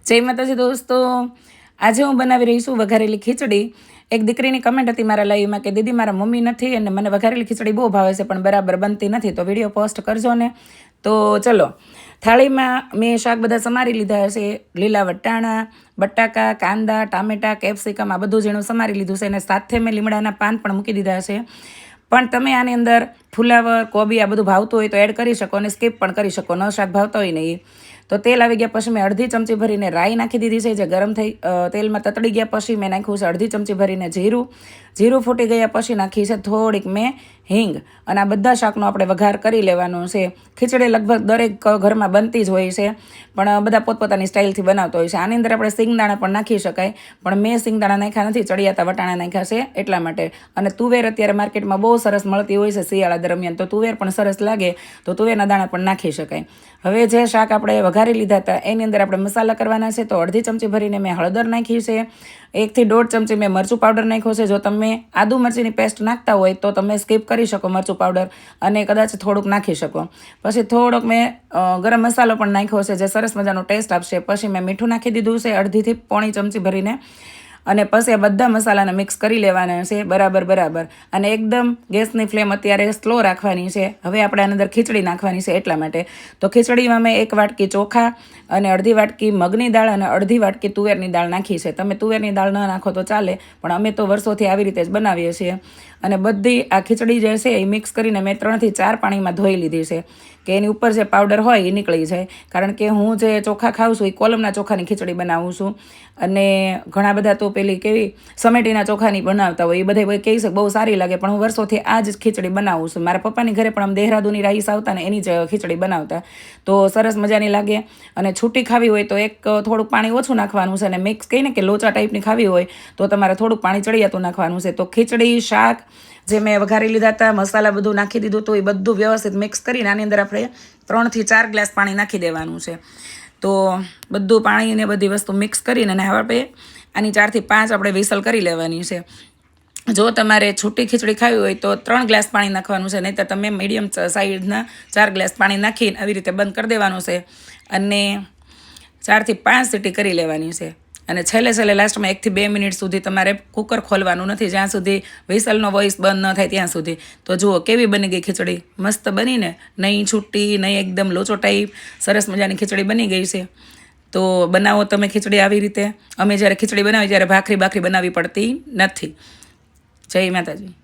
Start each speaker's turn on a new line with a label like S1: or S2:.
S1: જય માતાજી દોસ્તો, આજે હું બનાવી રહી છું વઘારેલી ખીચડી. એક દીકરીની કમેન્ટ હતી મારા લાઈવમાં કે દીદી મારા મમ્મી નથી અને મને વઘારેલી ખીચડી બહુ ભાવે છે પણ બરાબર બનતી નથી, તો વિડીયો પોસ્ટ કરજો ને. તો ચલો, થાળીમાં મેં શાક બધા સમારી લીધા છે. લીલા વટાણા, બટાકા, કાંદા, ટામેટા, કેપ્સિકમ આ બધું ઝીણું સમારી લીધું છે અને સાથે મેં લીમડાના પાન પણ મૂકી દીધા છે. પણ તમે આની અંદર ફુલાવર, કોબી આ બધું ભાવતું હોય તો એડ કરી શકો અને સ્કીપ પણ કરી શકો, ન શાક ભાવતા હોય ને એ. તો તેલ આવી ગયા પછી મેં અડધી ચમચી ભરીને રાઈ નાખી દીધી છે. જે ગરમ થઈ તેલમાં તતડી ગયા પછી મેં નાખ્યું છે અડધી ચમચી ભરીને જીરું ફૂટી ગયા પછી નાખી છે થોડીક મેં હિંગ. અને આ બધા શાકનો આપણે વઘાર કરી લેવાનો છે. ખીચડી લગભગ દરેક ઘરમાં બનતી જ હોય છે, પણ બધા પોતપોતાની સ્ટાઇલથી બનાવતો હોય છે. આની અંદર આપણે સિંગદાણા પણ નાખી શકાય, પણ મેં સિંગદાણા નાખ્યા નથી, ચડિયાતા વટાણા નાખ્યા છે એટલા માટે. અને તુવેર અત્યારે માર્કેટમાં બહુ સરસ મળતી હોય છે શિયાળા દરમિયાન, તો તુવેર પણ સરસ લાગે તો તુવેરના દાણા પણ નાખી શકાય. હવે જે શાક આપણે વઘારી લીધા હતા એની અંદર આપણે મસાલા કરવાના છે. તો અડધી ચમચી ભરીને મેં હળદર નાખી છે. 1 થી 1.5 ચમચી મેં મરચું પાવડર નાખ્યો છે. જો તમે આદુ મરચીની પેસ્ટ નાખતા હોય તો તમે સ્કીપ કરી શકો મરચું પાવડર અને કદાચ થોડુંક નાખી શકો. પછી થોડોક મેં ગરમ મસાલો પણ નાખ્યો છે જે સરસ મજાનો ટેસ્ટ આપશે. પછી મેં મીઠું નાખી દીધું છે 1.5 થી 1.5 ચમચી ભરીને. અને પછી આ બધા મસાલાને મિક્સ કરી લેવાના છે બરાબર. અને એકદમ ગેસની ફ્લેમ અત્યારે સ્લો રાખવાની છે. હવે આપણે આની અંદર ખીચડી નાખવાની છે એટલા માટે. તો ખીચડીમાં મેં 1 વાટકી ચોખા અને અડધી વાટકી મગની દાળ અને અડધી વાટકી તુવેરની દાળ નાખી છે. તમે તુવેરની દાળ ન નાખો તો ચાલે, પણ અમે તો વર્ષોથી આવી રીતે જ બનાવીએ છીએ. અને બધી આ ખીચડી જે છે એ મિક્સ કરીને મેં 3 થી 4 પાણીમાં ધોઈ લીધી છે કે એની ઉપર જે પાવડર હોય એ નીકળી જાય. કારણ કે હું જે ચોખા ખાઉં છું એ કોલમના ચોખાની ખીચડી બનાવું છું. અને ઘણા બધા તો પેલી કેવી સમેટીના ચોખાની બનાવતા હોય, એ બધા કહે છે બહુ સારી લાગે, પણ હું વર્ષોથી આ જ ખીચડી બનાવું છું. મારા પપ્પાની ઘરે પણ આમ દેહરાદૂની રાઈસ આવતા ને એની જ ખીચડી બનાવતા, તો સરસ મજાની લાગે. અને છૂટી ખાવી હોય તો થોડુંક પાણી ઓછું નાખવાનું છે. અને મિક્સ કહીને કે લોચા ટાઈપની ખાવી હોય તો તમારે થોડુંક પાણી ચડિયાતું નાખવાનું છે. તો ખીચડી, શાક જે મેં વઘારી લીધા હતા, મસાલા બધું નાખી દીધું હતું, એ બધું વ્યવસ્થિત મિક્સ કરીને આની અંદર આપણે 3 થી 4 ગ્લાસ પાણી નાખી દેવાનું છે. તો બધું પાણી ને બધી વસ્તુ મિક્સ કરીને અને હવે આની 4 થી 5 આપણે વિસલ કરી લેવાની છે. જો તમારે છૂટી ખીચડી ખાવી હોય તો 3 ગ્લાસ પાણી નાખવાનું છે, નહીં તો તમે મીડિયમ સાઈઝના 4 ગ્લાસ પાણી નાખીને આવી રીતે બંધ કરી દેવાનું છે. અને 4 થી 5 સીટી કરી લેવાની છે. અને છેલ્લે લાસ્ટમાં 1 થી 2 મિનિટ સુધી તમારે કુકર ખોલવાનું નથી, જ્યાં સુધી વિસલનો વોઇસ બંધ ન થાય ત્યાં સુધી. તો જુઓ કેવી બની ગઈ ખીચડી, મસ્ત બનીને, નહીં છૂટી નહીં એકદમ લોચો ટાઈપ, સરસ મજાની ખીચડી બની ગઈ છે. તો બનાવો તમે ખીચડી આવી રીતે. અમે જ્યારે ખીચડી બનાવી ત્યારે ભાખરી બનાવવી પડતી નથી. જય માતાજી.